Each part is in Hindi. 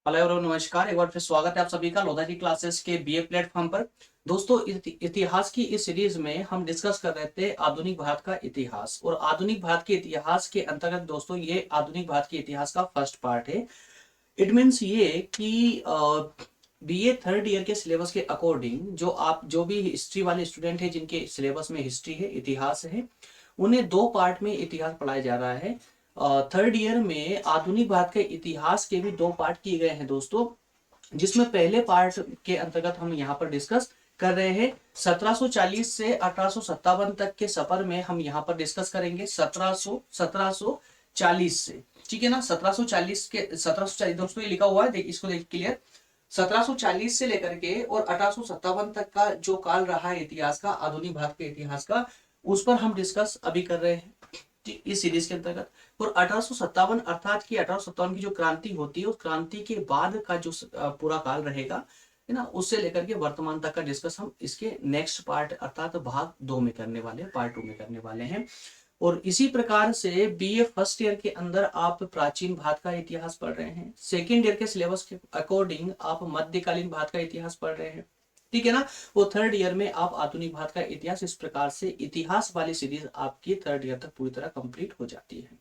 हेलो एवरीवन, नमस्कार। एक बार फिर स्वागत है आप सभी का लोधा की क्लासेस के बीए प्लेटफॉर्म पर। दोस्तों, इतिहास की इस सीरीज में हम डिस्कस कर रहे थे आधुनिक भारत का इतिहास। और आधुनिक भारत के इतिहास के अंतर्गत दोस्तों ये आधुनिक भारत के इतिहास का फर्स्ट पार्ट है। इट मीन्स ये कि बीए थर्ड ईयर के सिलेबस के अकॉर्डिंग जो भी हिस्ट्री वाले स्टूडेंट हैं जिनके सिलेबस में हिस्ट्री है, इतिहास है, उन्हें दो पार्ट में इतिहास पढ़ाया जा रहा है। थर्ड ईयर में आधुनिक भारत के इतिहास के भी दो पार्ट किए गए हैं दोस्तों, जिसमें पहले पार्ट के अंतर्गत हम यहाँ पर डिस्कस कर रहे हैं 1740 से 1857 तक के सफर में। हम यहाँ पर डिस्कस करेंगे 1740 से, ठीक है ना। 1740 दोस्तों ये लिखा हुआ है, इसको देख क्लियर। 1740 से लेकर के और 1857 तक का जो काल रहा है इतिहास का, आधुनिक भारत के इतिहास का, उस पर हम डिस्कस अभी कर रहे हैं इस सीरीज के अंतर्गत। और 1857 अर्थात कि 1857 की जो क्रांति होती है, उस क्रांति के बाद का जो पूरा काल रहेगा, है ना, उससे लेकर के वर्तमान तक का डिस्कस हम इसके नेक्स्ट पार्ट अर्थात भाग 2 में करने वाले हैं, पार्ट 2 में करने वाले हैं। और इसी प्रकार से बीए फर्स्ट ईयर के अंदर आप प्राचीन भारत का इतिहास पढ़ रहे हैं, सेकेंड ईयर के सिलेबस के अकॉर्डिंग आप मध्यकालीन भारत का इतिहास पढ़ रहे हैं, ठीक है ना। वो थर्ड ईयर में आप आधुनिक भारत का इतिहास, इस प्रकार से इतिहास वाली सीरीज आपकी थर्ड ईयर तक पूरी तरह कंप्लीट हो जाती है।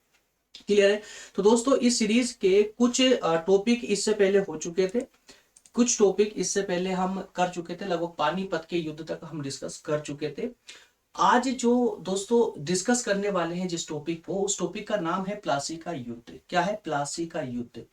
क्लियर है। तो दोस्तों इस सीरीज के कुछ टॉपिक इससे पहले हो चुके थे, कुछ टॉपिक इससे पहले हम कर चुके थे, लगभग पानीपत के युद्ध तक हम डिस्कस कर चुके थे। आज जो दोस्तों डिस्कस करने वाले हैं जिस टॉपिक को, उस टॉपिक का नाम है प्लासी का युद्ध। क्या है? प्लासी का युद्ध।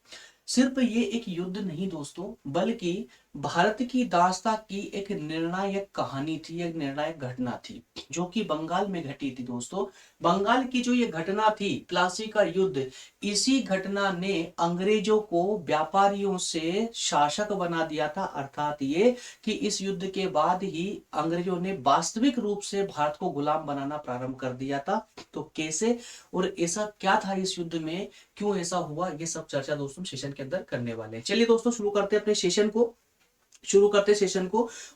सिर्फ ये एक युद्ध नहीं दोस्तों, बल्कि भारत की दास्ता की एक निर्णायक कहानी थी, एक निर्णायक घटना थी, जो कि बंगाल में घटी थी दोस्तों। बंगाल की जो ये घटना थी, प्लासी का युद्ध, इसी घटना ने अंग्रेजों को व्यापारियों से शासक बना दिया था। अर्थात ये कि इस युद्ध के बाद ही अंग्रेजों ने वास्तविक रूप से भारत को गुलाम बनाना प्रारंभ कर दिया था। तो कैसे और ऐसा क्या था इस युद्ध में, क्यों ऐसा हुआ, ये सब चर्चा दोस्तों सेशन के अंदर करने वाले हैं। चलिए दोस्तों शुरू करते हैं अपने सेशन को।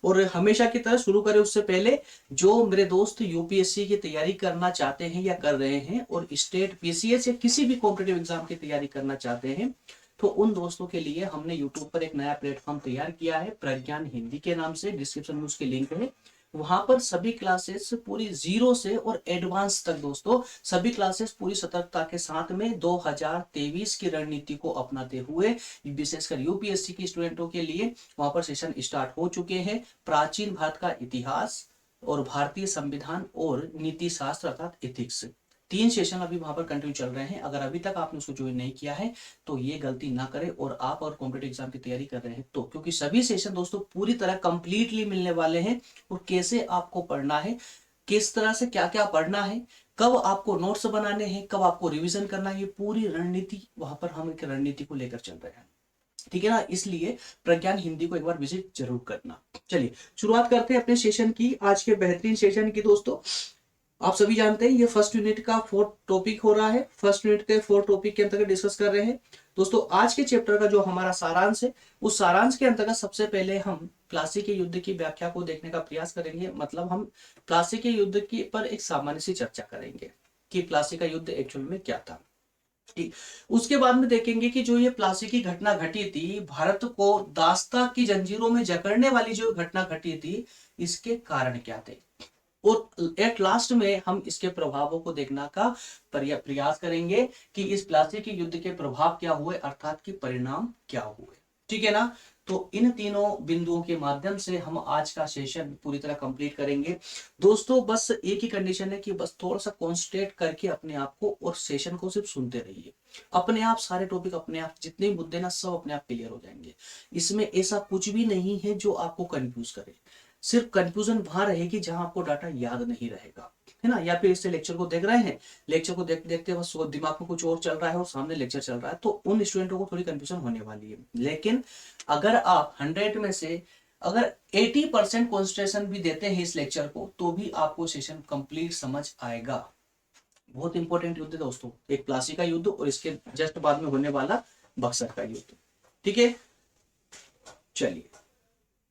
और हमेशा की तरह शुरू करें उससे पहले जो मेरे दोस्त यूपीएससी की तैयारी करना चाहते हैं या कर रहे हैं, और स्टेट पीसीएस या किसी भी कॉम्पिटेटिव एग्जाम की तैयारी करना चाहते हैं, तो उन दोस्तों के लिए हमने यूट्यूब पर एक नया प्लेटफॉर्म तैयार किया है, प्रज्ञान हिंदी के नाम से। डिस्क्रिप्शन में उसकी लिंक है। वहां पर सभी क्लासेस पूरी जीरो से और एडवांस तक दोस्तों, सभी क्लासेस पूरी सतर्कता के साथ में 2023 की रणनीति को अपनाते हुए, विशेषकर यूपीएससी के स्टूडेंटों के लिए वहां पर सेशन स्टार्ट हो चुके हैं। प्राचीन भारत का इतिहास और भारतीय संविधान और नीति शास्त्र अर्थात एथिक्स, 3 सेशन अभी वहां पर कंटिन्यू चल रहे हैं। अगर अभी तक आपने उसको ज्वाइन नहीं किया है तो ये गलती ना करें, और आप और कॉम्पिटेटिव एग्जाम की तैयारी कर रहे हैं तो, क्योंकि सभी सेशन दोस्तों पूरी तरह कंप्लीटली मिलने वाले हैं। और कैसे आपको पढ़ना है, किस तरह से क्या क्या पढ़ना है, कब आपको नोट्स बनाने हैं, कब आपको रिवीजन करना है, ये पूरी रणनीति वहां पर हम एक रणनीति को लेकर चल रहे हैं, ठीक है ना। इसलिए प्रज्ञान हिंदी को एक बार विजिट जरूर करना। चलिए शुरुआत करते हैं अपने सेशन की, आज के बेहतरीन सेशन की दोस्तों। आप सभी जानते हैं ये फर्स्ट यूनिट का 4th टॉपिक हो रहा है। फर्स्ट यूनिट के 4 टॉपिक के अंतर्गत डिस्कस कर रहे हैं दोस्तों। आज के चैप्टर का जो हमारा सारांश है, उस सारांश के अंतर्गत सबसे पहले हम प्लासी के युद्ध की व्याख्या को देखने का प्रयास करेंगे। मतलब हम प्लासी के युद्ध की पर एक सामान्य सी चर्चा करेंगे कि प्लासी का युद्ध एक्चुअल में क्या था। ठीक, उसके बाद में देखेंगे कि जो ये प्लासी की घटना घटी थी, भारत को दास्ता की जंजीरों में जकड़ने वाली जो घटना घटी थी, इसके कारण क्या थे। और एट लास्ट में हम इसके प्रभावों को देखना का प्रयास करेंगे कि इस प्लासी के युद्ध के प्रभाव क्या हुए, अर्थात कि परिणाम क्या हुए, ठीक है ना। तो इन तीनों बिंदुओं के माध्यम से हम आज का सेशन पूरी तरह कंप्लीट करेंगे दोस्तों। बस एक ही कंडीशन है कि बस थोड़ा सा कॉन्सेंट्रेट करके अपने आप को और सेशन को सिर्फ सुनते रहिए। अपने आप सारे टॉपिक, अपने आप जितने मुद्दे ना, सब अपने आप क्लियर हो जाएंगे। इसमें ऐसा कुछ भी नहीं है जो आपको कंफ्यूज करे। सिर्फ कंफ्यूजन वहां रहेगी जहां आपको डाटा याद नहीं रहेगा, है ना। या फिर इससे लेक्चर को देख रहे हैं, लेक्चर को देखते बस दिमाग में कुछ और चल रहा है और सामने लेक्चर चल रहा है, तो उन स्टूडेंटों को थोड़ी कंफ्यूजन होने वाली है। लेकिन अगर आप 100 में से अगर 80% कॉन्सेंट्रेशन भी देते हैं इस लेक्चर को, तो भी आपको सेशन कंप्लीट समझ आएगा। बहुत इंपॉर्टेंट युद्ध है दोस्तों, एक प्लासी का युद्ध और इसके जस्ट बाद में होने वाला बक्सर का युद्ध, ठीक है। चलिए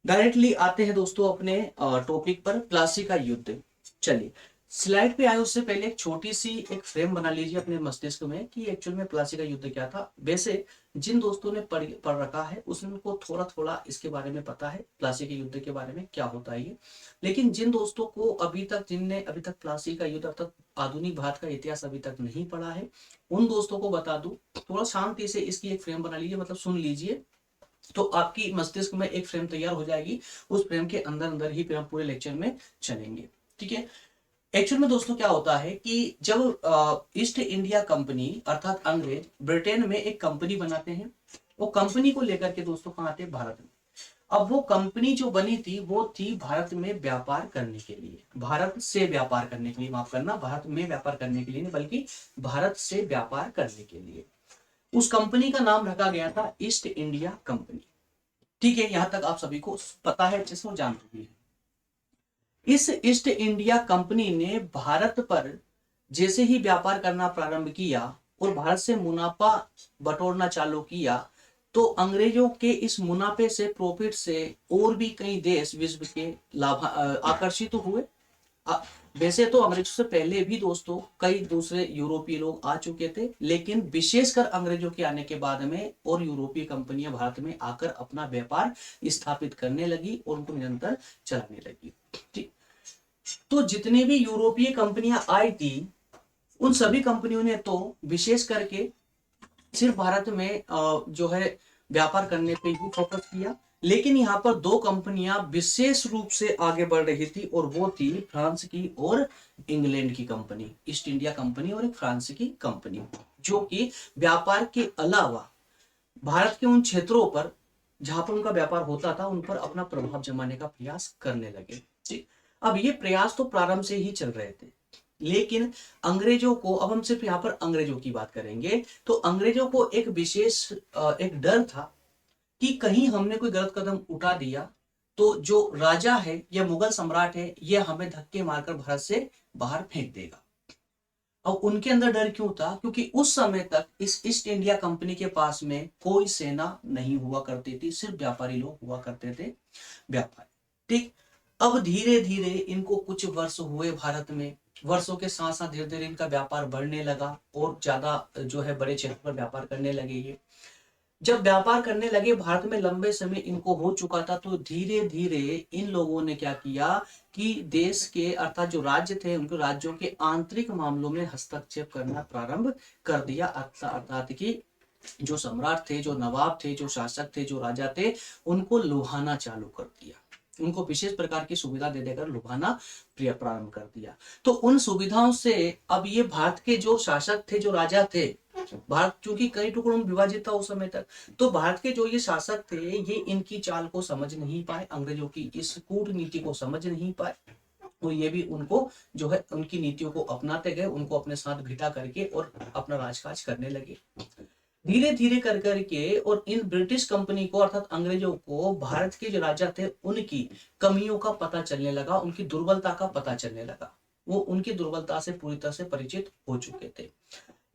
डायरेक्टली आते हैं दोस्तों अपने टॉपिक पर, प्लासी का युद्ध। चलिए स्लाइड पे आए उससे पहले एक छोटी सी एक फ्रेम बना लीजिए अपने मस्तिष्क में कि एक्चुअल में प्लासी का युद्ध क्या था। वैसे जिन दोस्तों ने पढ़ रखा है उनको थोड़ा थोड़ा इसके बारे में पता है, प्लासी के युद्ध के बारे में क्या होता है ये। लेकिन जिन दोस्तों को जिनने अभी तक प्लासी का युद्ध अर्थात आधुनिक भारत का इतिहास अभी तक नहीं पढ़ा है, उन दोस्तों को बता दूं, थोड़ा शांति से इसकी एक फ्रेम बना लीजिए, मतलब सुन लीजिए, तो आपकी मस्तिष्क में एक फ्रेम तैयार हो जाएगी। उस फ्रेम के अंदर अंदर ही फिर हम पूरे लेक्चर में चलेंगे। ठीक है। एक्चुअल में दोस्तों क्या होता है कि जब ईस्ट इंडिया कंपनी अर्थात अंग्रेज ब्रिटेन में एक कंपनी बनाते हैं, वो कंपनी को लेकर के दोस्तों कहाँ आते हैं? भारत में। अब वो कंपनी जो बनी थी वो थी भारत में व्यापार करने के लिए, भारत से व्यापार करने के लिए, माफ करना, भारत में व्यापार करने के लिए नहीं बल्कि भारत से व्यापार करने के लिए। उस कंपनी का नाम रखा गया था ईस्ट इंडिया कंपनी। ठीक है, यहां तक आप सभी को पता है, जिसको जानते भी है। इस ईस्ट इंडिया कंपनी ने भारत पर जैसे ही व्यापार करना प्रारंभ किया और भारत से मुनाफा बटोरना चालू किया, तो अंग्रेजों के इस मुनाफे से, प्रॉफिट से और भी कई देश विश्व के लाभ आकर्षित हुए। वैसे तो अंग्रेजों से पहले भी दोस्तों कई दूसरे यूरोपीय लोग आ चुके थे, लेकिन विशेषकर अंग्रेजों के आने के बाद में और यूरोपीय कंपनियां भारत में आकर अपना व्यापार स्थापित करने लगी और उनको निरंतर चलाने लगी। ठीक, तो जितने भी यूरोपीय कंपनियां आई थी उन सभी कंपनियों ने तो विशेष करके सिर्फ भारत में जो है व्यापार करने पे ही फोकस किया, लेकिन यहाँ पर दो कंपनियां विशेष रूप से आगे बढ़ रही थी और वो थी फ्रांस की और इंग्लैंड की कंपनी, ईस्ट इंडिया कंपनी और एक फ्रांस की कंपनी, जो कि व्यापार के अलावा भारत के उन क्षेत्रों पर जहां पर उनका व्यापार होता था उन पर अपना प्रभाव जमाने का प्रयास करने लगे। ठीक, अब ये प्रयास तो प्रारंभ से ही चल रहे थे, लेकिन अंग्रेजों को, अब हम सिर्फ यहाँ पर अंग्रेजों की बात करेंगे, तो अंग्रेजों को एक विशेष एक डर था कि कहीं हमने कोई गलत कदम उठा दिया तो जो राजा है या मुगल सम्राट है ये हमें धक्के मारकर भारत से बाहर फेंक देगा। अब उनके अंदर डर क्यों था? क्योंकि उस समय तक इस ईस्ट इंडिया कंपनी के पास में कोई सेना नहीं हुआ करती थी, सिर्फ व्यापारी लोग हुआ करते थे, व्यापारी। ठीक, अब धीरे धीरे इनको कुछ वर्ष हुए भारत में, वर्षों के साथ साथ धीरे धीरे इनका व्यापार बढ़ने लगा और ज्यादा जो है बड़े क्षेत्र पर व्यापार करने लगे। ये जब व्यापार करने लगे भारत में, लंबे समय इनको हो चुका था, तो धीरे धीरे इन लोगों ने क्या किया कि देश के अर्थात जो राज्य थे उनके राज्यों के आंतरिक मामलों में हस्तक्षेप करना प्रारंभ कर दिया। अर्थात कि जो सम्राट थे, जो नवाब थे, जो शासक थे, जो राजा थे, उनको लुभाना चालू कर दिया, उनको विशेष प्रकार की सुविधा दे देकर लुभाना प्रारंभ कर दिया। तो उन सुविधाओं से अब ये भारत के जो शासक थे, जो राजा थे, भारत चूंकि कई टुकड़ों में विभाजित था उस समय तक, तो भारत के जो ये शासक थे ये इनकी चाल को समझ नहीं पाए, अंग्रेजों की इस कूटनीति को समझ नहीं पाए, तो ये भी उनको जो है उनकी नीतियों को अपनाते गए, उनको अपने साथ भिड़ा करके और अपना राजकाज करने लगे। धीरे धीरे कर करके और इन ब्रिटिश कंपनी को अर्थात अंग्रेजों को भारत के जो राजा थे उनकी कमियों का पता चलने लगा, उनकी दुर्बलता का पता चलने लगा, वो उनकी दुर्बलता से पूरी तरह से परिचित हो चुके थे।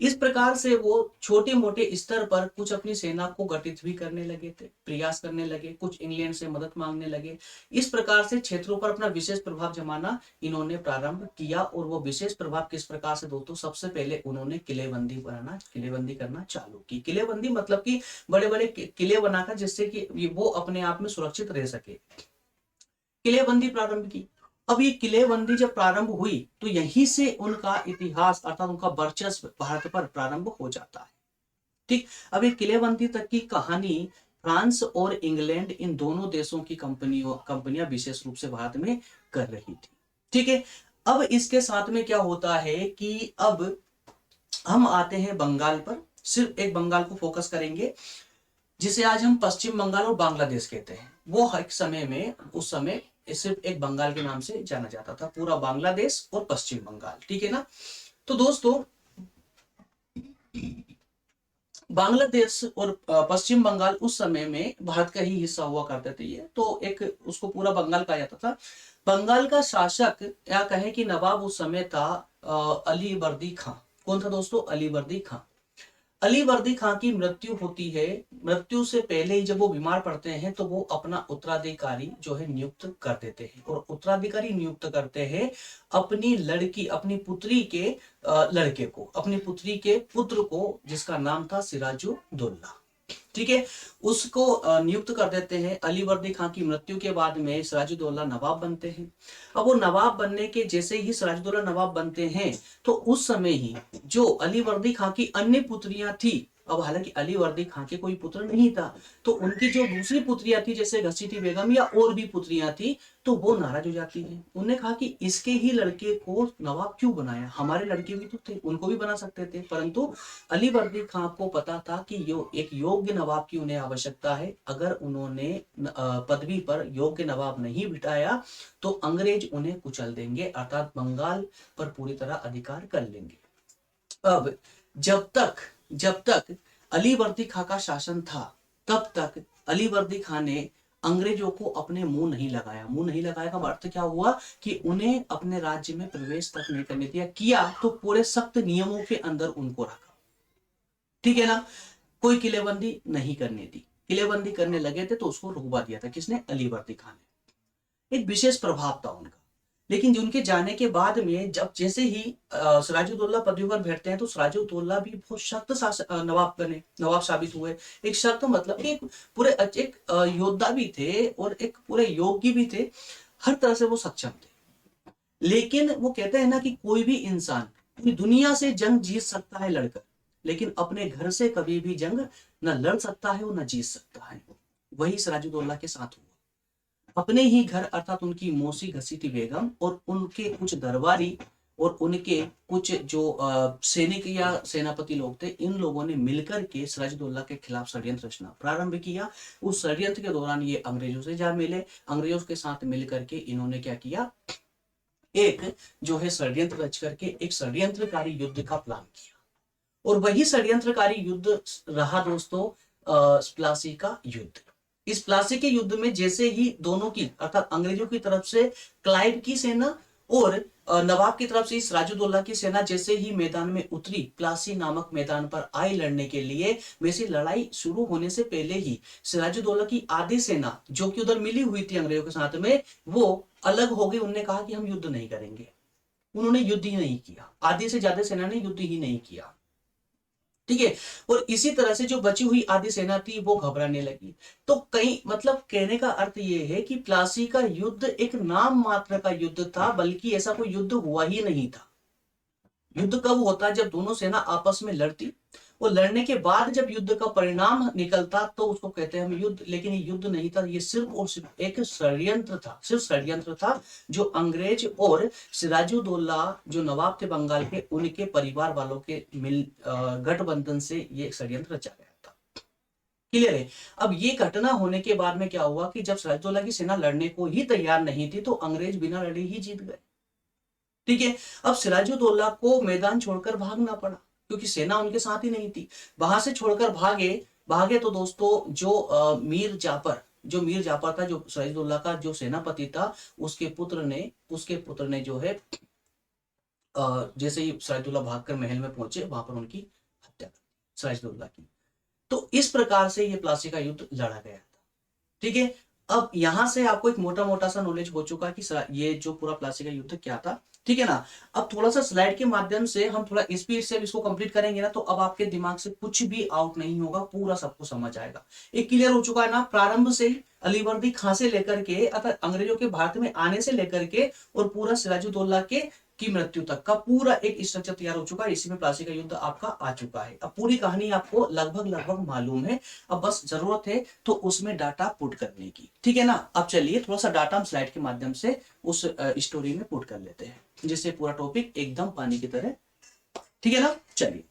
इस प्रकार से वो छोटे मोटे स्तर पर कुछ अपनी सेना को गठित भी करने लगे थे, प्रयास करने लगे, कुछ इंग्लैंड से मदद मांगने लगे। इस प्रकार से क्षेत्रों पर अपना विशेष प्रभाव जमाना इन्होंने प्रारंभ किया। और वो विशेष प्रभाव किस प्रकार से दोस्तों? सबसे पहले उन्होंने किलेबंदी करना चालू की। किलेबंदी मतलब कि बड़े बड़े किले बनाकर जिससे कि वो अपने आप में सुरक्षित रह सके, किलेबंदी प्रारंभ की। अब ये किलेबंदी जब प्रारंभ हुई तो यहीं से उनका इतिहास अर्थात उनका वर्चस्व भारत पर प्रारंभ हो जाता है। ठीक, अब ये किलेबंदी तक की कहानी फ्रांस और इंग्लैंड इन दोनों देशों की कंपनियां विशेष रूप से भारत में कर रही थी। ठीक है, अब इसके साथ में क्या होता है कि अब हम आते हैं बंगाल पर, सिर्फ एक बंगाल को फोकस करेंगे जिसे आज हम पश्चिम बंगाल और बांग्लादेश कहते हैं। वो एक समय में, उस समय सिर्फ एक बंगाल के नाम से जाना जाता था, पूरा बांग्लादेश और पश्चिम बंगाल। ठीक है ना? तो दोस्तों बांग्लादेश और पश्चिम बंगाल उस समय में भारत का ही हिस्सा हुआ करते थे। ये तो एक उसको पूरा बंगाल कहा जाता था। बंगाल का शासक या कहें कि नवाब उस समय था अली वर्दी खां। कौन था दोस्तों? अली वर्दी खां। अलीवर्दी खां की मृत्यु होती है। मृत्यु से पहले ही जब वो बीमार पड़ते हैं तो वो अपना उत्तराधिकारी जो है नियुक्त कर देते हैं, और उत्तराधिकारी नियुक्त करते हैं अपनी लड़की, अपनी पुत्री के लड़के को, अपनी पुत्री के पुत्र को, जिसका नाम था सिराजुद्दौला। ठीक है, उसको नियुक्त कर देते हैं। अलीवर्दी खां की मृत्यु के बाद में सिराजुद्दौला नवाब बनते हैं। अब वो नवाब बनने के जैसे ही सिराजुद्दौला नवाब बनते हैं तो उस समय ही जो अलीवर्दी खां की अन्य पुत्रियां थी, अब हालांकि अलीवर्दी खां के कोई पुत्र नहीं था, तो उनकी जो दूसरी पुत्रियां थी जैसे घसीटी बेगम या और भी पुत्रियां थी, तो वो नाराज हो जाती है। उन्होंने कहा कि इसके ही लड़के को नवाब क्यों बनाया, हमारे लड़के भी तो थे, उनको भी बना सकते थे। परंतु अलीवर्दी खां को पता था कि एक योग्य नवाब की उन्हें आवश्यकता है। अगर उन्होंने पदवी पर योग्य नवाब नहीं बिठाया तो अंग्रेज उन्हें कुचल देंगे, अर्थात बंगाल पर पूरी तरह अधिकार कर लेंगे। अब जब तक अलीवर्दी खां का शासन था, तब तक अलीवर्दी खां ने अंग्रेजों को अपने मुंह नहीं लगाया। मुंह नहीं लगाया का अर्थ क्या हुआ कि उन्हें अपने राज्य में प्रवेश तक नहीं करने दिया, किया तो पूरे सख्त नियमों के अंदर उनको रखा। ठीक है ना, कोई किलेबंदी नहीं करने दी। किलेबंदी करने लगे थे तो उसको रुकवा दिया था, किसने, अलीवर्दी खान ने। एक विशेष प्रभाव था उनका। लेकिन उनके जाने के बाद में जब जैसे ही सिराजुद्दौला पदवी पर बैठते हैं तो सिराजुद्दौला भी बहुत सख्त नवाब बने, नवाब साबित हुए। एक सख्त मतलब एक पूरे एक योद्धा भी थे और एक पूरे योग्य भी थे, हर तरह से वो सक्षम थे। लेकिन वो कहते हैं ना कि कोई भी इंसान पूरी दुनिया से जंग जीत सकता है लड़कर, लेकिन अपने घर से कभी भी जंग न लड़ सकता है और न जीत सकता है। वही सिराजुद्दौला के साथ हुआ। अपने ही घर अर्थात उनकी मौसी घसीटी बेगम और उनके कुछ दरबारी और उनके कुछ जो सैनिक या सेनापति लोग थे, इन लोगों ने मिलकर के सिराजुद्दौला के खिलाफ षड्यंत्र रचना प्रारंभ किया। उस षड्यंत्र के दौरान ये अंग्रेजों से जा मिले। अंग्रेजों के साथ मिलकर के इन्होंने क्या किया, एक जो है षड्यंत्र रच करके एक षड्यंत्रकारी युद्ध का प्लान किया। और वही षड्यंत्रकारी युद्ध रहा दोस्तों प्लासी का युद्ध। इस प्लासी के युद्ध में जैसे ही दोनों की अर्थात अंग्रेजों की तरफ से क्लाइव की सेना और नवाब की तरफ से सिराजुद्दौला की सेना जैसे ही मैदान में उतरी, प्लासी नामक मैदान पर आई लड़ने के लिए, वैसे लड़ाई शुरू होने से पहले ही सिराजुद्दौला की आधी सेना जो कि उधर मिली हुई थी अंग्रेजों के साथ में, वो अलग हो गई। उन्होंने कहा कि हम युद्ध नहीं करेंगे। उन्होंने युद्ध ही नहीं किया, आधी से ज्यादा सेना ने युद्ध ही नहीं किया। ठीक है, और इसी तरह से जो बची हुई आधी सेना थी वो घबराने लगी। तो कई मतलब कहने का अर्थ ये है कि प्लासी का युद्ध एक नाम मात्र का युद्ध था, बल्कि ऐसा कोई युद्ध हुआ ही नहीं था। युद्ध कब होता, जब दोनों सेना आपस में लड़ती और लड़ने के बाद जब युद्ध का परिणाम निकलता तो उसको कहते हैं हम युद्ध। लेकिन ये युद्ध नहीं था, ये सिर्फ और सिर्फ एक षड्यंत्र था, सिर्फ षड्यंत्र था जो अंग्रेज और सिराजुद्दौला जो नवाब थे बंगाल के, उनके परिवार वालों के मिल गठबंधन से ये षड्यंत्र रचा गया था। क्लियर है। अब ये घटना होने के बाद में क्या हुआ कि जब सिराजुद्दौला की सेना लड़ने को ही तैयार नहीं थी तो अंग्रेज बिना लड़े ही जीत गए। ठीक है, अब सिराजुद्दौला को मैदान छोड़कर भागना पड़ा क्योंकि सेना उनके साथ ही नहीं थी। वहां से छोड़कर भागे भागे तो दोस्तों जो मीर जाफर था, जो सिराजुद्दौला का जो सेनापति था, उसके पुत्र ने जो है जैसे ही सिराजुद्दौला भागकर महल में पहुंचे, वहां पर उनकी हत्या कर दी सिराजुद्दौला की। तो इस प्रकार से ये प्लासी का युद्ध लड़ा गया था। ठीक है, अब यहां से आपको एक मोटा मोटा सा नॉलेज हो चुका कि ये जो पूरा प्लासी का युद्ध क्या था। ठीक है ना, अब थोड़ा सा स्लाइड के माध्यम से हम थोड़ा स्पीड से इसको कंप्लीट करेंगे ना, तो अब आपके दिमाग से कुछ भी आउट नहीं होगा, पूरा सबको समझ आएगा। एक क्लियर हो चुका है ना, प्रारंभ से ही अलीवर्दी खां से लेकर के अर्थात अंग्रेजों के भारत में आने से लेकर के और पूरा सिराजुद्दौला के की मृत्यु तक का पूरा एक स्ट्रक्चर तैयार हो चुका है। इसी में प्लासी का युद्ध आपका आ चुका है। अब पूरी कहानी आपको लगभग मालूम है, अब बस जरूरत है तो उसमें डाटा पुट करने की। ठीक है ना, अब चलिए थोड़ा सा डाटा हम स्लाइड के माध्यम से उस स्टोरी में पुट कर लेते हैं, जिससे पूरा टॉपिक एकदम पानी की तरह। ठीक है ना, चलिए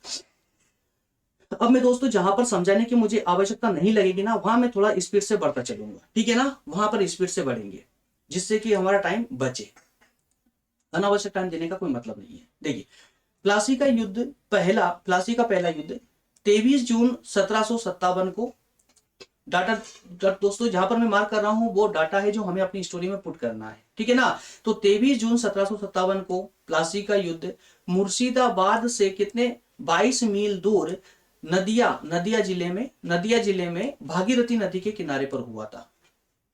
अब मैं दोस्तों जहां पर समझाने की मुझे आवश्यकता नहीं लगेगी ना, वहां मैं थोड़ा स्पीड से बढ़ता चलूंगा। ठीक है ना, वहां पर स्पीड से बढ़ेंगे जिससे कि हमारा टाइम बचे। अनावश्यक टाइम देने का कोई मतलब नहीं है। देखिए प्लासी का पहला युद्ध 23 जून 1757 को, डाटा दोस्तों जहां पर मैं मार्क कर रहा हूं वो डाटा है जो हमें अपनी स्टोरी में पुट करना है। ठीक है ना, तो 23 जून 1757 को प्लासी का युद्ध मुर्शिदाबाद से कितने 22 मील दूर नदिया जिले में भागीरथी नदी के किनारे पर हुआ था।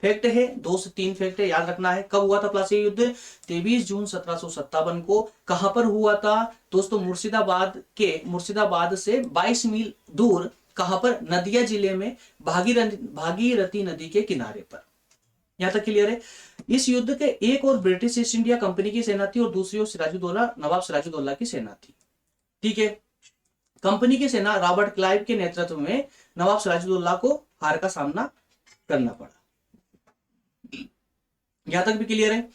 फैक्ट है, 2 से 3 फैक्ट है, याद रखना है। कब हुआ था प्लासी युद्ध? 23 जून 1757 को। कहां पर हुआ था दोस्तों? मुर्शिदाबाद से 22 मील दूर। कहां पर? नदिया जिले में भागीरथी नदी के किनारे पर। यहां तक क्लियर है? इस युद्ध के एक और ब्रिटिश ईस्ट इंडिया कंपनी की सेना थी और दूसरी ओर नवाब सिराजुद्दौला की सेना थी। ठीक है, कंपनी की सेना रॉबर्ट क्लाइव के नेतृत्व में नवाब सिराजुद्दौला को हार का सामना करना पड़ा। यहां तक भी क्लियर है?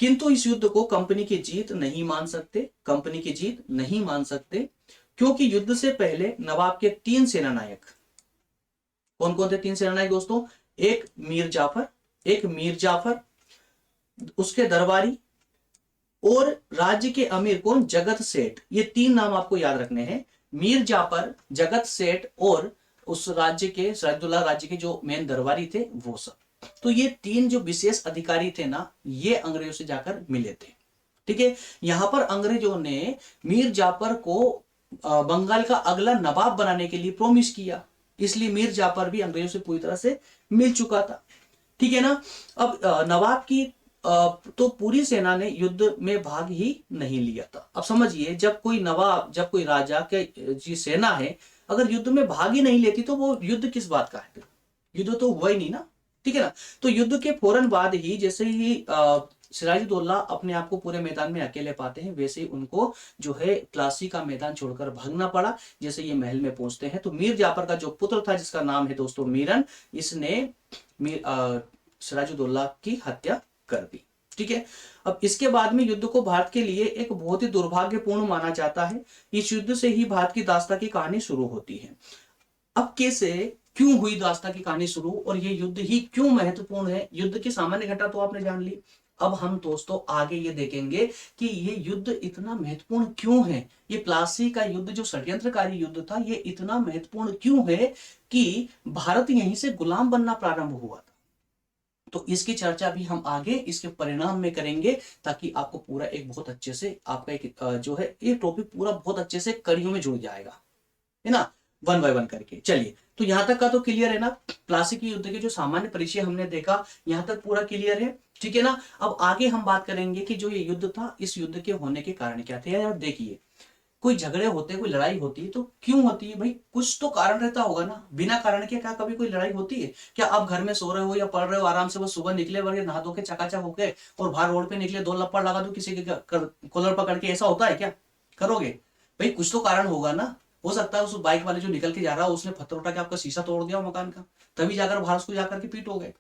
किंतु इस युद्ध को कंपनी की जीत नहीं मान सकते, क्योंकि युद्ध से पहले नवाब के 3 सेनानायक, कौन कौन थे 3 सेनानायक दोस्तों? एक मीर जाफर, उसके दरबारी और राज्य के अमीर कौन? जगत सेठ। ये 3 नाम आपको याद रखने हैं। मीर जाफर, जगत सेठ और उस राज्य के सिराजुद्दौला राज्य के जो मेन दरबारी थे वो सब। तो ये 3 जो विशेष अधिकारी थे ना, ये अंग्रेजों से जाकर मिले थे। ठीक है, यहां पर अंग्रेजों ने मीर जाफर को बंगाल का अगला नवाब बनाने के लिए प्रॉमिस किया, इसलिए मीर जाफर भी अंग्रेजों से पूरी तरह से मिल चुका था। ठीक है ना? अब नवाब की तो पूरी सेना ने युद्ध में भाग ही नहीं लिया था। अब समझिए, जब कोई राजा के जी सेना है, अगर युद्ध में भाग ही नहीं लेती तो वो युद्ध किस बात का है? युद्ध तो हुआ ही नहीं ना। ठीक है ना? तो युद्ध के फौरन बाद ही जैसे ही सिराजुद्दौला अपने आप को पूरे मैदान में अकेले पाते हैं, वैसे ही उनको जो है प्लासी का मैदान छोड़कर भागना पड़ा। जैसे ये महल में पहुंचते हैं तो मीर जाफर का जो पुत्र था, जिसका नाम है दोस्तों मीरन, इसने सिराजुद्दौला की हत्या कर दी। ठीक है, अब इसके बाद में युद्ध को भारत के लिए एक बहुत ही दुर्भाग्यपूर्ण माना जाता है। इस युद्ध से ही भारत की दास्ता की कहानी शुरू होती है। अब कैसे, क्यों हुई दास्ता की कहानी शुरू, और ये युद्ध ही क्यों महत्वपूर्ण है? युद्ध की सामान्य घटना तो आपने जान ली। अब हम दोस्तों आगे ये देखेंगे कि ये युद्ध इतना महत्वपूर्ण क्यों है। ये प्लासी का युद्ध जो षड्यंत्रकारी युद्ध था, ये इतना महत्वपूर्ण क्यों है कि भारत यहीं से गुलाम बनना प्रारंभ हुआ था। तो इसकी चर्चा भी हम आगे इसके परिणाम में करेंगे, ताकि आपको पूरा एक बहुत अच्छे से आपका एक जो है ये टॉपिक पूरा बहुत अच्छे से कड़ियों में जुड़ जाएगा, है ना, 1 बाय 1 करके। चलिए, तो यहां तक का तो क्लियर है ना? प्लासी के युद्ध के जो सामान्य परिचय हमने देखा, यहां तक पूरा क्लियर है। ठीक है ना? अब आगे हम बात करेंगे कि जो ये युद्ध था, इस युद्ध के होने के कारण क्या थे। यार देखिए, कोई झगड़े होते हैं, कोई लड़ाई होती है तो क्यों होती है भाई? कुछ तो कारण रहता होगा ना। बिना कारण के क्या कभी कोई लड़ाई होती है क्या? आप घर में सो रहे हो या पढ़ रहे हो आराम से, बस सुबह निकले वर्गे नहा धो के चकाचक होके और बाहर रोड पे निकले, 2 लपड़ लगा दो किसी के कॉलर पकड़ के, ऐसा होता है क्या? करोगे भाई? कुछ तो कारण होगा ना। हो सकता है उस बाइक वाले जो निकल के जा रहा है उसने पत्थर उठा के आपका शीशा तोड़ दिया मकान का, तभी जाकर बाहर उसको जाकर के पीटोगे।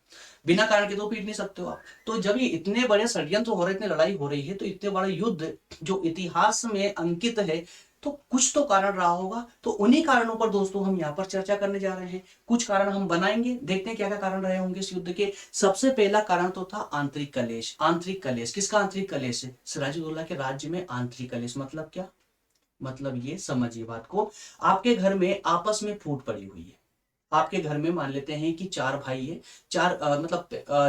बिना कारण के तो पीट नहीं सकते हो आप। तो जब ये इतने बड़े षड्यंत्र हो रहे, इतने लड़ाई हो रही है, तो इतने बड़े युद्ध जो इतिहास में अंकित है, तो कुछ तो कारण रहा होगा। तो उन्हीं कारणों पर दोस्तों हम यहाँ पर चर्चा करने जा रहे हैं। कुछ कारण हम बनाएंगे, देखते हैं क्या क्या कारण रहे होंगे इस युद्ध के। सबसे पहला कारण तो था आंतरिक कलेश। आंतरिक कलेश किसका आंतरिक कलेश है? सिराजुद्दौला के राज्य में आंतरिक कलेश मतलब क्या? मतलब ये समझिए बात को, आपके घर में आपस में फूट पड़ी हुई है। आपके घर में मान लेते हैं कि 4 भाई है,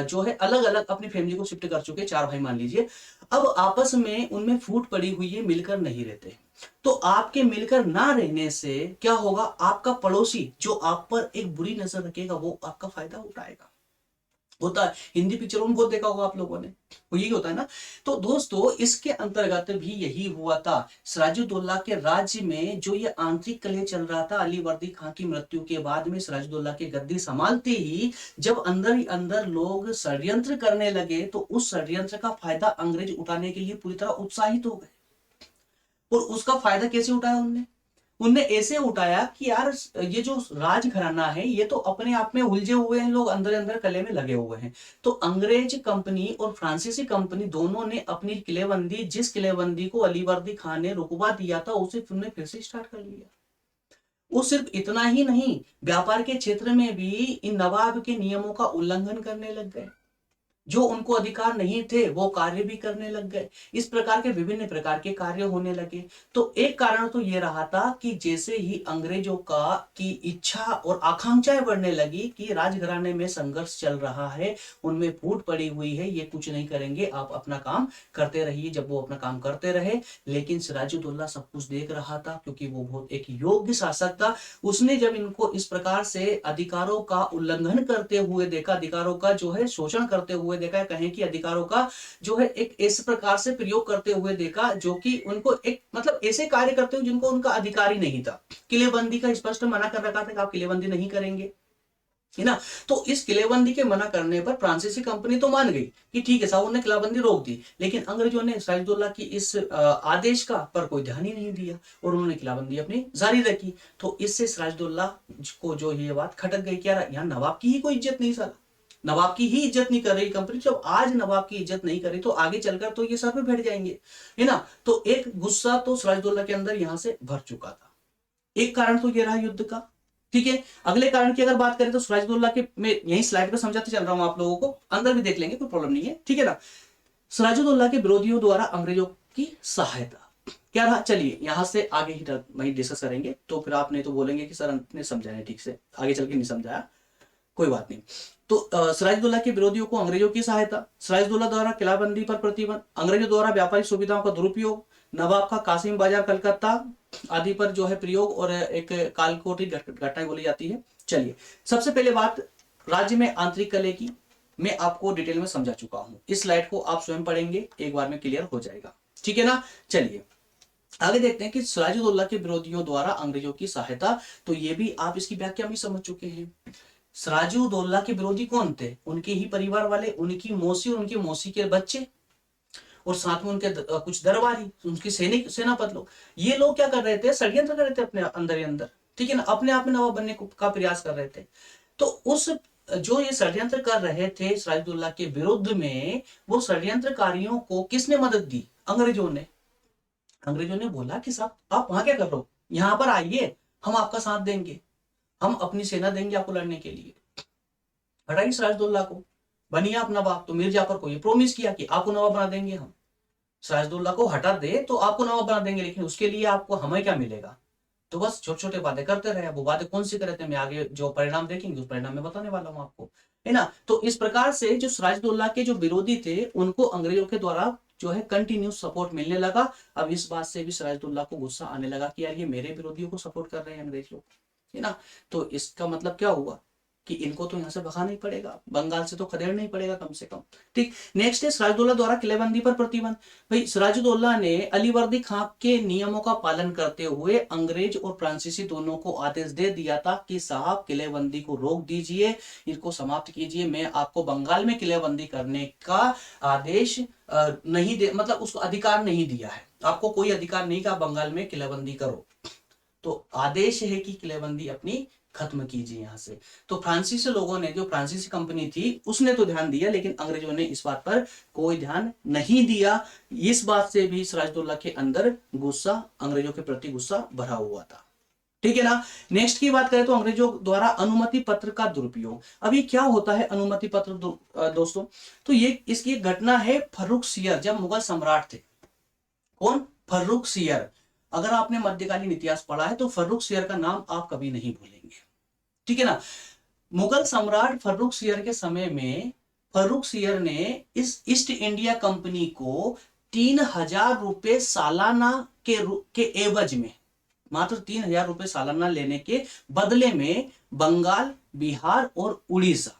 जो है अलग अलग अपनी फैमिली को शिफ्ट कर चुके 4 भाई मान लीजिए। अब आपस में उनमें फूट पड़ी हुई है, मिलकर नहीं रहते। तो आपके मिलकर ना रहने से क्या होगा? आपका पड़ोसी जो आप पर एक बुरी नजर रखेगा, वो आपका फायदा उठाएगा। होता है, हिंदी पिक्चरों में बहुत देखा होगा आप लोगों ने, वो यही होता है ना। तो दोस्तों इसके अंतर्गत भी यही हुआ था। सिराजुद्दौला के राज्य में जो ये आंतरिक कलह चल रहा था, अली वर्दी खां की मृत्यु के बाद में सिराजुद्दौला के गद्दी संभालते ही जब अंदर ही अंदर लोग षड्यंत्र करने लगे, तो उस षड्यंत्र का फायदा अंग्रेज उठाने के लिए पूरी तरह उत्साहित हो गए। और उसका फायदा कैसे उठाया उनने ऐसे उठाया कि यार ये जो राज घराना है, ये तो अपने आप में उलझे हुए हैं, लोग अंदर अंदर कले में लगे हुए हैं। तो अंग्रेज कंपनी और फ्रांसीसी कंपनी दोनों ने अपनी किलेबंदी, जिस किलेबंदी को अली वर्दी खान ने रुकवा दिया था, उसे फिर से स्टार्ट कर लिया। वो सिर्फ इतना ही नहीं, व्यापार के क्षेत्र में भी इन नवाब के नियमों का उल्लंघन करने लग गए। जो उनको अधिकार नहीं थे वो कार्य भी करने लग गए। इस प्रकार के विभिन्न प्रकार के कार्य होने लगे। तो एक कारण तो ये रहा था कि जैसे ही अंग्रेजों का की इच्छा और आकांक्षाएं बढ़ने लगी कि राजघराने में संघर्ष चल रहा है, उनमें फूट पड़ी हुई है, ये कुछ नहीं करेंगे, आप अपना काम करते रहिए। जब वो अपना काम करते रहे, लेकिन सिराजुद्दौला सब कुछ देख रहा था, क्योंकि वो बहुत एक योग्य शासक था। उसने जब इनको इस प्रकार से अधिकारों का उल्लंघन करते हुए देखा, अधिकारों का जो है शोषण करते हुए देखा, कहें कि अधिकारों का जो है एक इस प्रकार से प्रयोग करते हुए देखा, जो कि उनको एक मतलब ऐसे कार्य करते हुए जिनको उनका अधिकार ही नहीं था। किलेबंदी का स्पष्ट मना कर रखा था कि आप किलेबंदी नहीं करेंगे, है ना। तो इस किलेबंदी के मना करने पर फ्रांसीसी कंपनी तो मान गई कि ठीक है साहब, उन्होंने किलेबंदी रोक दी, लेकिन अंग्रेजों ने सिराजुद्दौला की इस आदेश का पर कोई ध्यान ही नहीं दिया और उन्होंने किलेबंदी अपनी जारी रखी। तो इससे सिराजुद्दौला को जो ये बात खटक गई, क्या यहाँ नवाब की ही कोई इज्जत नहीं, साला नवाब की ही इज्जत नहीं कर रही कंपनी, जब आज नवाब की इज्जत नहीं करी तो आगे चलकर तो ये सर पे बैठ जाएंगे, है ना। तो एक गुस्सा तो सिराजुद्दौला के अंदर यहां से भर चुका था। एक कारण तो ये रहा युद्ध का, ठीक है। अगले कारण की अगर बात करें तो सिराजुद्दौला के, मैं यही स्लाइड पे समझाते चल रहा हूं आप लोगों को, अंदर भी देख लेंगे, कोई प्रॉब्लम नहीं है, ठीक है ना। सिराजुद्दौला के विरोधियों द्वारा अंग्रेजों की सहायता, क्या रहा, चलिए यहां से आगे ही वही डिस्कस करेंगे। तो फिर आप नहीं तो बोलेंगे कि सर ने समझाया ठीक से, आगे चल के नहीं समझाया, कोई बात नहीं। तो सिराजुद्दौला के विरोधियों को अंग्रेजों की सहायता, सिराजुद्दौला द्वारा किलाबंदी पर प्रतिबंध, अंग्रेजों द्वारा व्यापारिक सुविधाओं का दुरुपयोग, नवाब का कासिम बाजार कलकत्ता आदि पर जो है प्रयोग, और एक कालकोटी घटनाएं बोली जाती है। चलिए सबसे पहले बात राज्य में आंतरिक कलह की, मैं आपको डिटेल में समझा चुका हूं, इस स्लाइड को आप स्वयं पढ़ेंगे, एक बार में क्लियर हो जाएगा, ठीक है ना। चलिए आगे देखते हैं कि सिराजुद्दौला के विरोधियों द्वारा अंग्रेजों की सहायता, तो ये भी आप इसकी व्याख्या में समझ चुके हैं। सिराजुद्दौला के विरोधी कौन थे, उनके ही परिवार वाले, उनकी मौसी और उनकी मौसी के बच्चे, और साथ में उनके कुछ दरबारी, उनके सैनिक सेनापति लोग। ये लोग क्या कर रहे थे, षड्यंत्र कर रहे थे अपने अंदर ही अंदर, ठीक है ना, अपने आप में नवाब बनने का प्रयास कर रहे थे। तो उस जो ये षड्यंत्र कर रहे थे सिराजुद्दौला के विरुद्ध में, वो षड्यंत्रकारियों को किसने मदद दी, अंग्रेजों ने। अंग्रेजों ने बोला कि साहब आप वहां क्या कर रहे हो, यहाँ पर आइए, हम आपका साथ देंगे, हम अपनी सेना देंगे आपको लड़ने के लिए। हटाइए सिराजुद्दौला को, बनिए आप नवाब। तो मीर जाफर को ये प्रोमिस किया कि आपको नवाब बना देंगे हम, सिराजुद्दौला को हटा दे तो आपको नवाब बना देंगे, लेकिन उसके लिए आपको हमें क्या मिलेगा। तो बस छोटे छोटे बातें करते रहे। वो बातें कौन सी करते हैं, मैं आगे जो परिणाम देखेंगे उस परिणाम में बताने वाला हूं आपको, है ना। तो इस प्रकार से जो सिराजुद्दौला के जो विरोधी थे, उनको अंग्रेजों के द्वारा जो है कंटिन्यू सपोर्ट मिलने लगा। अब इस बात से भी सिराजुद्दौला को गुस्सा आने लगा कि यार ये मेरे विरोधियों को सपोर्ट कर रहे हैं अंग्रेज लोग, है ना। तो इसका मतलब क्या हुआ कि इनको तो यहाँ से भगाना ही पड़ेगा, बंगाल से तो खदेड़ना ही पड़ेगा कम से कम, ठीक। नेक्स्ट है सिराजुद्दौला द्वारा किलेबंदी पर प्रतिबंध। भाई सिराजुद्दौला ने अलीवर्दी खां के नियमों का पालन करते हुए अंग्रेज और फ्रांसीसी दोनों को आदेश दे दिया था कि साहब किलेबंदी को रोक दीजिए, इसको समाप्त कीजिए, मैं आपको बंगाल में किलेबंदी करने का आदेश नहीं दे, मतलब उसको अधिकार नहीं दिया है, आपको कोई अधिकार नहीं कि आप बंगाल में किलेबंदी करो। तो आदेश है कि किलेबंदी अपनी खत्म कीजिए यहां से। तो फ्रांसीसी लोगों ने, जो फ्रांसीसी कंपनी थी, उसने तो ध्यान दिया, लेकिन अंग्रेजों ने इस बात पर कोई ध्यान नहीं दिया। इस बात से भी सिराजुद्दौला के अंदर गुस्सा, अंग्रेजों के प्रति गुस्सा भरा हुआ था, ठीक है ना। नेक्स्ट की बात करें तो अंग्रेजों द्वारा अनुमति पत्र का दुरुपयोग। अभी क्या होता है अनुमति पत्र दोस्तों, तो ये इसकी एक घटना है फर्रुख सियर, जब मुगल सम्राट थे। कौन, फर्रुख सियर। अगर आपने मध्यकालीन इतिहास पढ़ा है तो फर्रुख सियर का नाम आप कभी नहीं भूलेंगे, ठीक है ना। मुगल सम्राट फर्रुख सियर के समय में फर्रुख सियर ने इस ईस्ट इंडिया कंपनी को 3,000 रुपए सालाना के एवज में, मात्र 3,000 रुपए सालाना लेने के बदले में बंगाल, बिहार और उड़ीसा,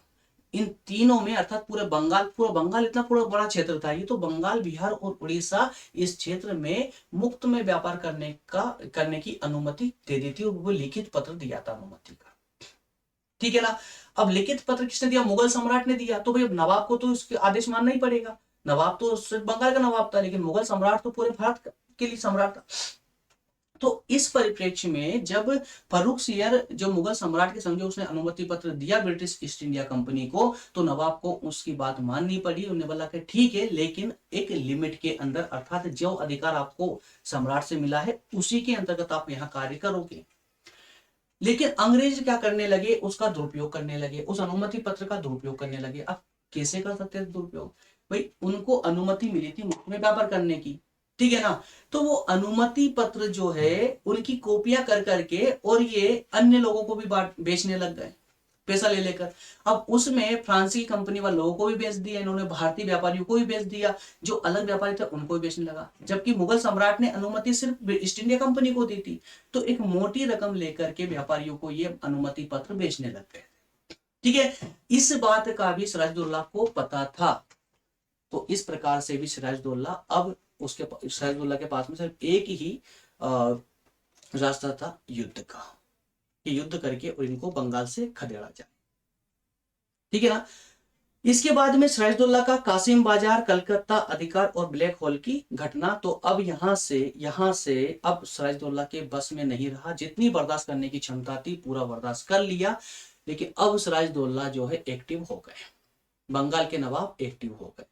इन तीनों में, अर्थात पूरा बंगाल इतना पूरा बड़ा क्षेत्र था, ये तो बंगाल, बिहार और उड़ीसा, इस क्षेत्र में मुफ्त में व्यापार करने की अनुमति दे दी थी, और वो लिखित पत्र दिया था अनुमति का, ठीक है ना। अब लिखित पत्र किसने दिया, मुगल सम्राट ने दिया। तो भाई नवाब को तो इसके आदेश मानना ही पड़ेगा, नवाब तो सिर्फ बंगाल का नवाब था, लेकिन मुगल सम्राट तो पूरे भारत के लिए सम्राट था। तो इस परिप्रेक्ष्य में जब फर्रुख सियर जो मुगल सम्राट के समझे, उसने अनुमति पत्र दिया ब्रिटिश ईस्ट इंडिया कंपनी को, तो नवाब को उसकी बात माननी पड़ी। उन्हें बोला कि ठीक है, लेकिन एक लिमिट के अंदर, अर्थात जो अधिकार आपको सम्राट से मिला है उसी के अंतर्गत आप यहाँ कार्य करोगे। लेकिन अंग्रेज क्या करने लगे, उसका दुरुपयोग करने लगे, उस अनुमति पत्र का दुरुपयोग करने लगे। अब कैसे कर सकते थे दुरुपयोग? भाई उनको अनुमति मिली थी मुफ्त में व्यापार करने की, ठीक है ना। तो वो अनुमति पत्र जो है उनकी कॉपियां कर करके और ये अन्य लोगों को भी बांट बेचने लग गए, पैसा ले लेकर। अब उसमें फ्रांसीसी कंपनी वाले लोगों को भी बेच दिया इन्होंने, भारतीय व्यापारियों को भी बेच दिया, जो अलग व्यापारी थे उनको भी बेचने लगा, जबकि मुगल सम्राट ने अनुमति सिर्फ ईस्ट इंडिया कंपनी को दी थी। तो एक मोटी रकम लेकर के व्यापारियों को ये अनुमति पत्र बेचने लग गए, ठीक है। इस बात का भी सिराजुद्दौला को पता था। तो इस प्रकार से भी सिराजुद्दौला, अब उसके सिराजुद्दौला के पास में सिर्फ एक ही रास्ता था युद्ध का, कि युद्ध करके और इनको बंगाल से खदेड़ा जाए, ठीक है ना। इसके बाद में सिराजुद्दौला का कासिम बाजार, कलकत्ता अधिकार और ब्लैक होल की घटना। तो अब यहां से अब सिराजुद्दौला के बस में नहीं रहा, जितनी बर्दाश्त करने की क्षमता थी पूरा बर्दाश्त कर लिया, लेकिन अब सिराजुद्दौला जो है एक्टिव हो गए, बंगाल के नवाब एक्टिव हो गए।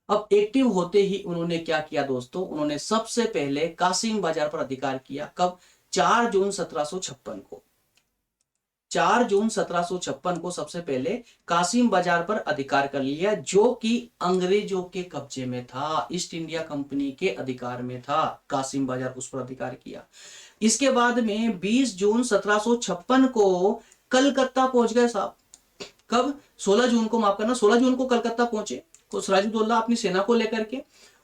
अब एक्टिव होते ही उन्होंने क्या किया दोस्तों, उन्होंने सबसे पहले कासिम बाजार पर अधिकार किया। कब? 4 जून 1756 को। 4 जून 1756 को सबसे पहले कासिम बाजार पर अधिकार कर लिया, जो कि अंग्रेजों के कब्जे में था, ईस्ट इंडिया कंपनी के अधिकार में था। कासिम बाजार उस पर अधिकार किया। इसके बाद में 20 जून 1756 को कलकत्ता पहुंच गए साहब। कब? 16 जून को, माफ करना, 16 जून को कलकत्ता पहुंचे तो सिराजुद्दौला अपनी सेना को लेकर के,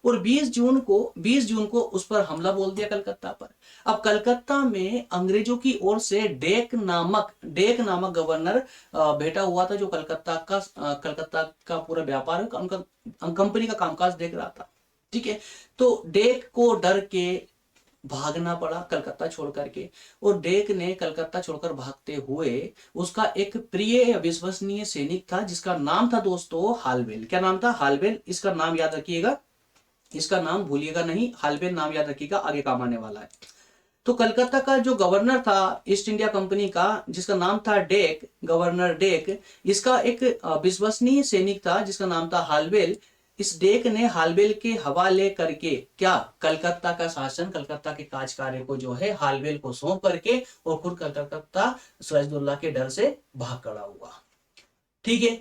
और 20 जून को उस पर हमला बोल दिया कलकत्ता पर। अब कलकत्ता में अंग्रेजों की ओर से डेक नामक गवर्नर बैठा हुआ था, जो कलकत्ता का पूरा व्यापार उनका कंपनी का कामकाज देख रहा था, ठीक है। तो डेक को डर के भागना पड़ा कलकत्ता छोड़ करके, और डेक ने कलकत्ता छोड़कर भागते हुए, उसका एक प्रिय विश्वसनीय सैनिक था जिसका नाम था दोस्तों हालवेल। क्या नाम था? हालवेल। इसका नाम याद रखिएगा, इसका नाम भूलिएगा नहीं, हालवेल नाम याद रखिएगा, आगे काम आने वाला है। तो कलकत्ता का जो गवर्नर था ईस्ट इंडिया कंपनी का, जिसका नाम था डेक, गवर्नर डेक, इसका एक विश्वसनीय सैनिक था जिसका नाम था हालवेल। इस डेक ने हालवेल के हवाले करके क्या, कलकत्ता का शासन, कलकत्ता के काज कार्य को जो है हालवेल को सौंप करके, और खुद कलकत्ता सिराजुद्दौला के डर से भाग खड़ा हुआ, ठीक है।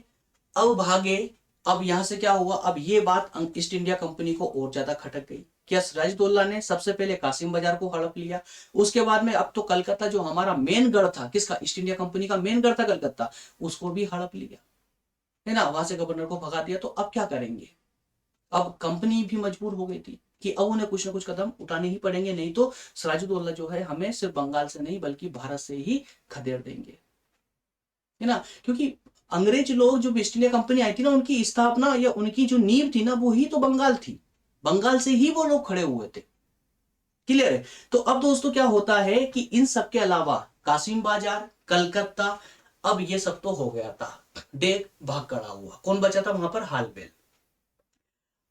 अब भागे, अब यहां से क्या हुआ, अब ये बात ईस्ट इंडिया कंपनी को और ज्यादा खटक गई। क्या सिराजुद्दौला ने सबसे पहले कासिम बाजार को हड़प लिया, उसके बाद में अब तो कलकत्ता जो हमारा मेन गढ़ था, किसका? ईस्ट इंडिया कंपनी का मेन गढ़ था कलकत्ता, उसको भी हड़प लिया, है ना, वहां से गवर्नर को भगा दिया। तो अब क्या करेंगे? अब कंपनी भी मजबूर हो गई थी कि अब उन्हें कुछ ना कुछ कदम उठाने ही पड़ेंगे, नहीं तो सिराजुद्दौला जो है हमें सिर्फ बंगाल से नहीं बल्कि भारत से ही खदेड़ देंगे, है ना। क्योंकि अंग्रेज लोग, जो ईस्ट इंडिया कंपनी आई थी ना, उनकी स्थापना या उनकी जो नींव थी ना, वो ही तो बंगाल थी, बंगाल से ही वो लोग खड़े हुए थे, क्लियर है। तो अब दोस्तों क्या होता है कि इन सब के अलावा कासिम बाजार, कलकत्ता, अब ये सब तो हो गया था, डेक भाग खड़ा हुआ, कौन बचा था वहां पर? हालवेल।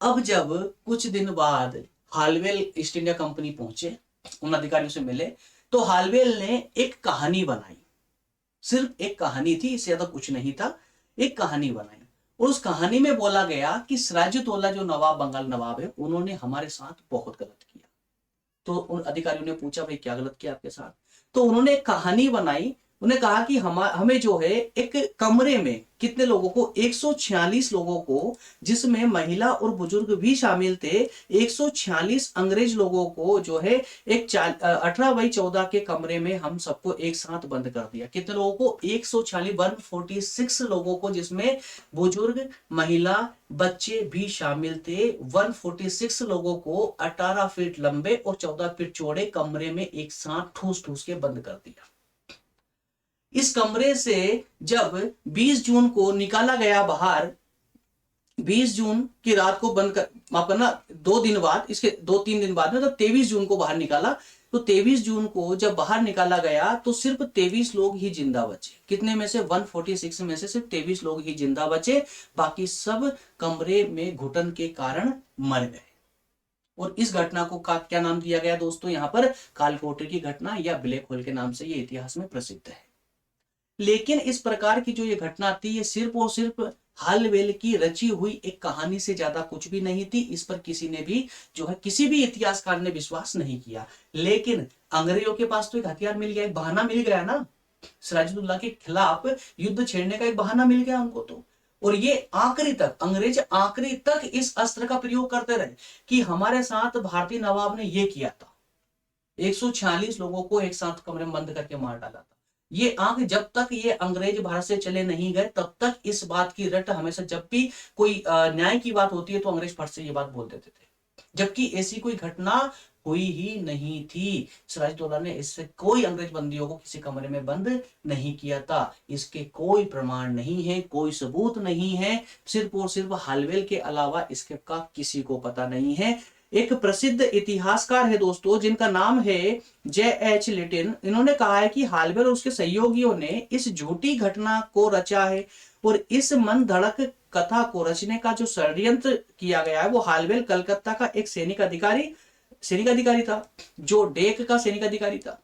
अब जब कुछ दिन बाद हालवेल ईस्ट इंडिया कंपनी पहुंचे, उन अधिकारियों से मिले, तो हालवेल ने एक कहानी बनाई, सिर्फ एक कहानी थी, इससे ज्यादा कुछ नहीं था, एक कहानी बनाई। और उस कहानी में बोला गया कि सिराजुद्दौला जो नवाब, बंगाल नवाब है, उन्होंने हमारे साथ बहुत गलत किया। तो उन अधिकारियों ने पूछा, भाई क्या गलत किया आपके साथ? तो उन्होंने एक कहानी बनाई, उन्हें कहा कि हमें जो है एक कमरे में कितने लोगों को, 146 लोगों को, जिसमें महिला और बुजुर्ग भी शामिल थे, 146 अंग्रेज लोगों को जो है एक 18x14 के कमरे में हम सबको एक साथ बंद कर दिया। कितने लोगों को? 146 लोगों को, जिसमें बुजुर्ग, महिला, बच्चे भी शामिल थे। 146 लोगों को 18 फीट लंबे और 14 फीट चौड़े कमरे में एक साथ ठूस ठूस के बंद कर दिया। इस कमरे से जब 20 जून को निकाला गया बाहर, 20 जून की रात को बंद कर, माफ करना, 2 दिन बाद, इसके 2-3 दिन बाद में, तो 23 जून को बाहर निकाला। तो 23 जून को जब बाहर निकाला गया तो सिर्फ 23 लोग ही जिंदा बचे। कितने में से? 146 में से सिर्फ 23 लोग ही जिंदा बचे, बाकी सब कमरे में घुटन के कारण मर गए। और इस घटना को क्या नाम दिया गया दोस्तों? यहाँ पर कालकोठरी की घटना या ब्लैक होल के नाम से ये इतिहास में प्रसिद्ध है। लेकिन इस प्रकार की जो ये घटना थी, ये सिर्फ और सिर्फ हालवेल की रची हुई एक कहानी से ज्यादा कुछ भी नहीं थी। इस पर किसी ने भी जो है, किसी भी इतिहासकार ने विश्वास नहीं किया। लेकिन अंग्रेजों के पास तो एक हथियार मिल गया, एक बहाना मिल गया ना, सिराजुद्दौला के खिलाफ युद्ध छेड़ने का एक बहाना मिल गया उनको। तो और ये आखिरी तक, अंग्रेज आखिरी तक इस अस्त्र का प्रयोग करते रहे कि हमारे साथ भारतीय नवाब ने ये किया था, 146 लोगों को एक साथ कमरे में बंद करके मार डाला था। ये आंख जब तक ये अंग्रेज भारत से चले नहीं गए तब तक इस बात की रट हमेशा, जब भी कोई न्याय की बात होती है तो अंग्रेज फट से ये बात बोल देते थे, जबकि ऐसी कोई घटना हुई ही नहीं थी। सिराजदौला ने इससे कोई अंग्रेज बंदियों को किसी कमरे में बंद नहीं किया था, इसके कोई प्रमाण नहीं है, कोई सबूत नहीं है, सिर्फ और सिर्फ हालवेल के अलावा इसके का किसी को पता नहीं है। एक प्रसिद्ध इतिहासकार है दोस्तों जिनका नाम है J.H. लिटिन, इन्होंने कहा है कि हालवेल और उसके सहयोगियों ने इस झूठी घटना को रचा है और इस मन धड़क कथा को रचने का जो षड्यंत्र किया गया है वो हालवेल कलकत्ता का एक सैनिक अधिकारी था, जो डेक का सैनिक अधिकारी था,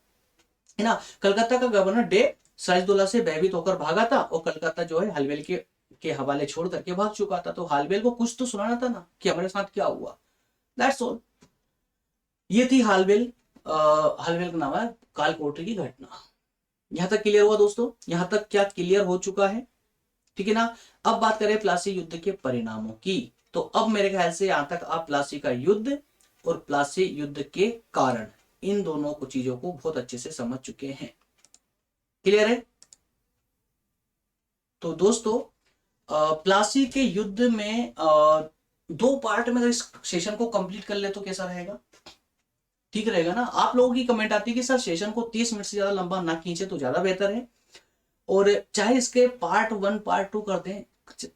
है ना। कलकत्ता का गवर्नर डेक सिराजदौला से भयभीत होकर भागा था और कलकत्ता जो है हालवेल के हवाले छोड़ करके भाग चुका था। तो हालवेल को कुछ तो सुनाना था ना कि हमारे साथ क्या हुआ। That's all. ये थी हालवेल का नाम है कालकोठरी की घटना। यहां तक क्लियर हुआ दोस्तों? यहां तक क्या क्लियर हो चुका है? ठीक है ना। अब बात करें प्लासी युद्ध के परिणामों की, तो अब मेरे ख्याल से यहां तक आप प्लासी का युद्ध और प्लासी युद्ध के कारण, इन दोनों को चीजों को बहुत अच्छे से समझ चुके हैं। क्लियर है? तो दोस्तों प्लासी के युद्ध में 2 पार्ट में अगर इस सेशन को कंप्लीट कर ले तो कैसा रहेगा? ठीक रहेगा ना। आप लोगों की कमेंट आती है कि सर सेशन को 30 मिनट से ज्यादा लंबा ना खींचे तो ज्यादा बेहतर है, और चाहे इसके पार्ट 1 पार्ट 2 कर दें,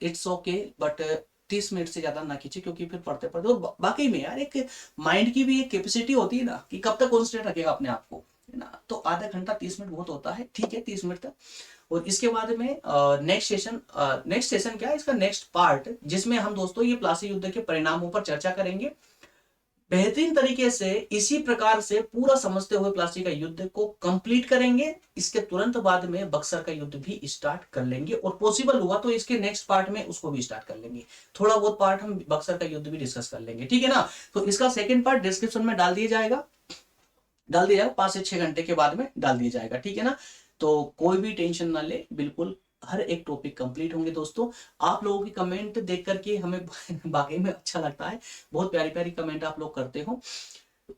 इट्स ओके, बट 30 मिनट से ज्यादा ना खींचे, क्योंकि फिर पढ़ते पढ़ते, और बाकी में यार एक माइंड की भी एक कैपेसिटी होती है ना कि कब तक कॉन्सेंट्रेट रखेगा अपने आप को, है ना। तो आधा घंटा 30 मिनट बहुत होता है, ठीक है 30 मिनट तक। और इसके बाद में नेक्स्ट सेशन क्या है, इसका नेक्स्ट पार्ट, जिसमें हम दोस्तों ये प्लासी युद्ध के परिणामों पर चर्चा करेंगे बेहतरीन तरीके से, इसी प्रकार से पूरा समझते हुए प्लासी का युद्ध को कंप्लीट करेंगे। इसके तुरंत बाद में बक्सर का युद्ध भी स्टार्ट कर लेंगे, और पॉसिबल हुआ तो इसके नेक्स्ट पार्ट में उसको भी स्टार्ट कर लेंगे। थोड़ा बहुत पार्ट हम बक्सर का युद्ध भी डिस्कस कर लेंगे, ठीक है ना। तो इसका सेकंड पार्ट डिस्क्रिप्शन में डाल दिया जाएगा 5 से 6 घंटे के बाद में डाल दिया जाएगा, ठीक है ना। तो कोई भी टेंशन ना ले, बिल्कुल हर एक टॉपिक कंप्लीट होंगे दोस्तों। आप लोगों की कमेंट देख करके हमें वाकई में अच्छा लगता है, बहुत प्यारी प्यारी कमेंट आप लोग करते हो।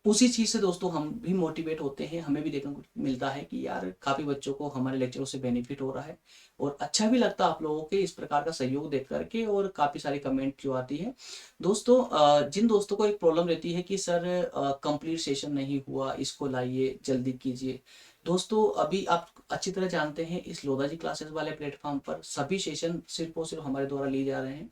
उसी चीज से दोस्तों हम भी मोटिवेट होते हैं, हमें भी देखने को मिलता है कि यार काफी बच्चों को हमारे लेक्चरों से बेनिफिट हो रहा है, और अच्छा भी लगता है आप लोगों के इस प्रकार का सहयोग देख करके, और काफी सारी कमेंट जो आती है दोस्तों। जिन दोस्तों को एक प्रॉब्लम रहती है कि सर कंप्लीट सेशन नहीं हुआ, इसको लाइए जल्दी कीजिए, दोस्तों अभी आप अच्छी तरह जानते हैं इस लोधाजी क्लासेस वाले प्लेटफॉर्म पर सभी सेशन सिर्फ और सिर्फ हमारे द्वारा लिए जा रहे हैं।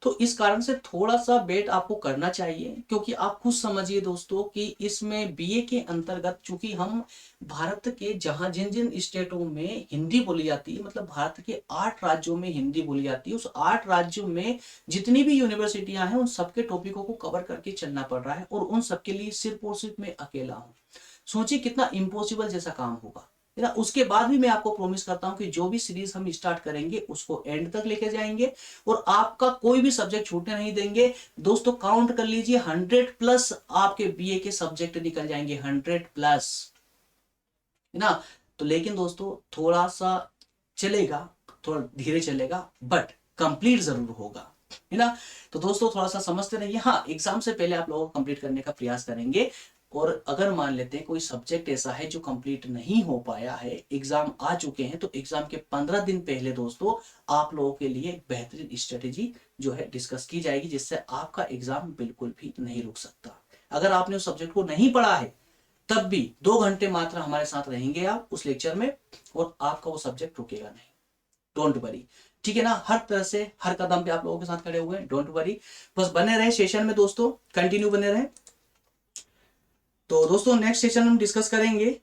तो इस कारण से थोड़ा सा वेट आपको करना चाहिए, क्योंकि आप खुद समझिए दोस्तों कि इसमें बीए के अंतर्गत, चूंकि हम भारत के जहां जिन जिन स्टेटों में हिंदी बोली जाती है, मतलब भारत के 8 राज्यों में हिंदी बोली जाती है, उस 8 राज्यों में जितनी भी यूनिवर्सिटियां हैं उन सबके टॉपिकों को कवर करके चलना पड़ रहा है, और उन सबके लिए सिर्फ और सिर्फ मैं अकेला हूँ। सोचिए कितना इम्पॉसिबल जैसा काम होगा, है ना। उसके बाद भी मैं आपको प्रॉमिस करता हूं कि जो भी सीरीज हम स्टार्ट करेंगे उसको एंड तक लेके जाएंगे, और आपका कोई भी सब्जेक्ट छूटने नहीं देंगे दोस्तों। काउंट कर लीजिए 100+ आपके बीए के सब्जेक्ट निकल जाएंगे, 100+, है ना। तो लेकिन दोस्तों थोड़ा सा चलेगा, थोड़ा धीरे चलेगा, बट कंप्लीट जरूर होगा, है ना। तो दोस्तों थोड़ा सा समझते रहिए। हाँ, एग्जाम से पहले आप लोगों को कंप्लीट करने का प्रयास करेंगे, और अगर मान लेते हैं कोई सब्जेक्ट ऐसा है जो कंप्लीट नहीं हो पाया है, एग्जाम आ चुके हैं, तो एग्जाम के 15 दिन पहले दोस्तों आप लोगों के लिए एक बेहतरीन स्ट्रेटेजी जो है डिस्कस की जाएगी, जिससे आपका एग्जाम बिल्कुल भी नहीं रुक सकता। अगर आपने उस सब्जेक्ट को नहीं पढ़ा है तब भी 2 घंटे मात्र हमारे साथ रहेंगे आप उस लेक्चर में, और आपका वो सब्जेक्ट रुकेगा नहीं। डोंट वरी, ठीक है ना। हर तरह से हर कदम पे आप लोगों के साथ खड़े हुए हैं, डोंट वरी। बस बने रहे सेशन में दोस्तों, कंटिन्यू बने रहे। तो दोस्तों नेक्स्ट सेशन हम डिस्कस करेंगे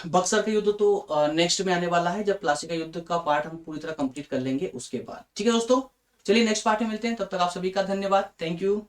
बक्सर का युद्ध, तो नेक्स्ट में आने वाला है, जब प्लासी का युद्ध का पार्ट हम पूरी तरह कंप्लीट कर लेंगे उसके बाद, ठीक है दोस्तों। चलिए नेक्स्ट पार्ट में मिलते हैं, तब तक आप सभी का धन्यवाद, थैंक यू।